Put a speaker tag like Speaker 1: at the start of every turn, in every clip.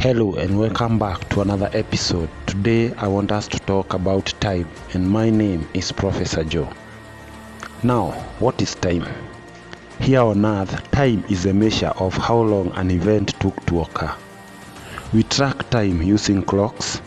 Speaker 1: Hello and welcome back to another episode. Today I want us to talk about time, and my name is Professor Joe. Now, what is time? Here on Earth, time is a measure of how long an event took to occur. We track time using clocks,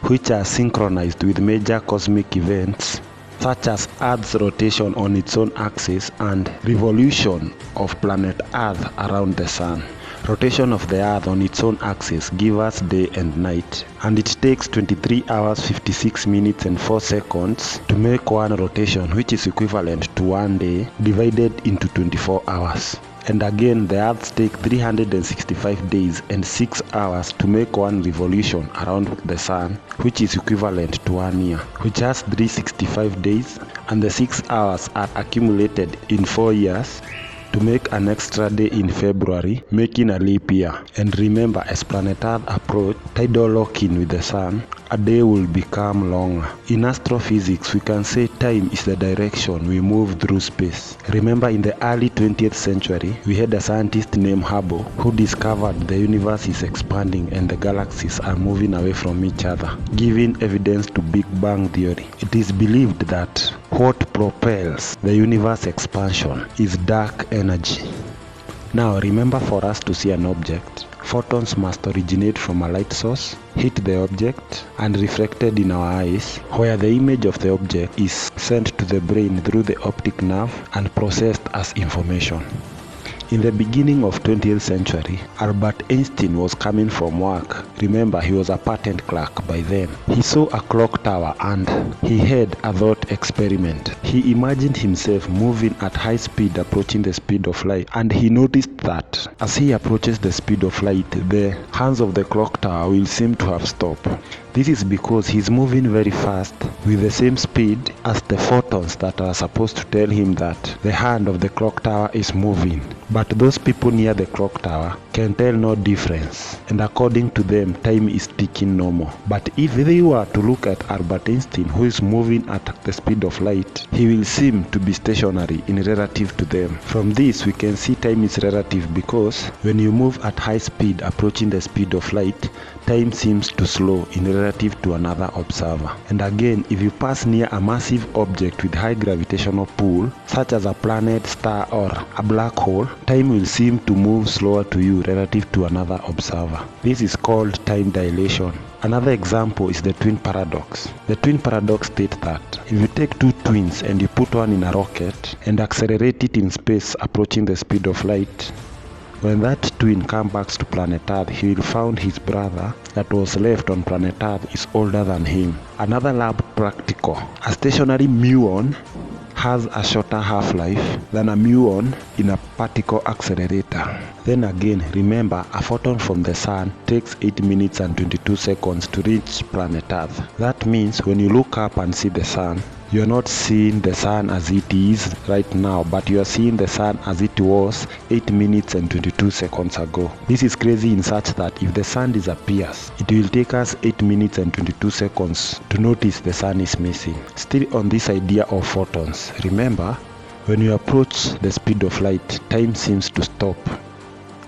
Speaker 1: which are synchronized with major cosmic events such as Earth's rotation on its own axis and revolution of planet Earth around the Sun. Rotation of the Earth on its own axis gives us day and night, and it takes 23 hours 56 minutes and 4 seconds to make one rotation, which is equivalent to one day divided into 24 hours. And again, the Earth takes 365 days and 6 hours to make one revolution around the Sun, which is equivalent to 1 year, which has 365 days, and the 6 hours are accumulated in 4 years to make an extra day in February, making a leap year. And remember, as planet Earth approaches tidal lock-in with the Sun, a day will become longer. In astrophysics, we can say time is the direction we move through space. Remember, in the early 20th century, we had a scientist named Hubble who discovered the universe is expanding and the galaxies are moving away from each other, giving evidence to Big Bang theory. It is believed that what propels the universe expansion is dark energy. Now remember, for us to see an object, photons must originate from a light source, hit the object, and reflected in our eyes, where the image of the object is sent to the brain through the optic nerve and processed as information. In the beginning of 20th century, Albert Einstein was coming from work. Remember, he was a patent clerk by then. He saw a clock tower and he had a thought experiment. He imagined himself moving at high speed, approaching the speed of light, and he noticed that as he approaches the speed of light, the hands of the clock tower will seem to have stopped. This is because he's moving very fast with the same speed as the photons that are supposed to tell him that the hand of the clock tower is moving. But those people near the clock tower can tell no difference, and according to them, time is ticking normal. But if they were to look at Albert Einstein, who is moving at the speed of light, he will seem to be stationary in relative to them. From this, we can see time is relative because when you move at high speed approaching the speed of light, time seems to slow in relative to another observer. And again, if you pass near a massive object with high gravitational pull, such as a planet, star, or a black hole, time will seem to move slower to you relative to another observer. This is called time dilation. Another example is the twin paradox. The twin paradox states that if you take two twins and you put one in a rocket and accelerate it in space approaching the speed of light, when that twin comes back to planet Earth, he will find his brother that was left on planet Earth is older than him. Another lab practical. A stationary muon has a shorter half-life than a muon in a particle accelerator. Then again, remember, a photon from the Sun takes 8 minutes and 22 seconds to reach planet Earth. That means when you look up and see the Sun, you are not seeing the Sun as it is right now, but you are seeing the Sun as it was 8 minutes and 22 seconds ago. This is crazy in such that if the Sun disappears, it will take us 8 minutes and 22 seconds to notice the Sun is missing. Still on this idea of photons, remember, when you approach the speed of light, time seems to stop,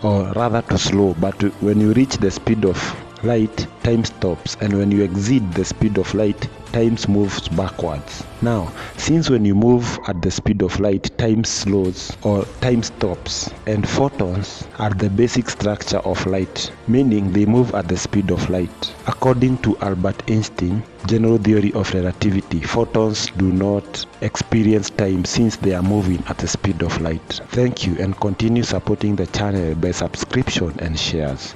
Speaker 1: or rather to slow, but when you reach the speed of light, time stops, and when you exceed the speed of light, time moves backwards. Now, since when you move at the speed of light, time slows or time stops, and photons are the basic structure of light, meaning they move at the speed of light. According to Albert Einstein, general theory of relativity, photons do not experience time since they are moving at the speed of light. Thank you, and continue supporting the channel by subscription and shares.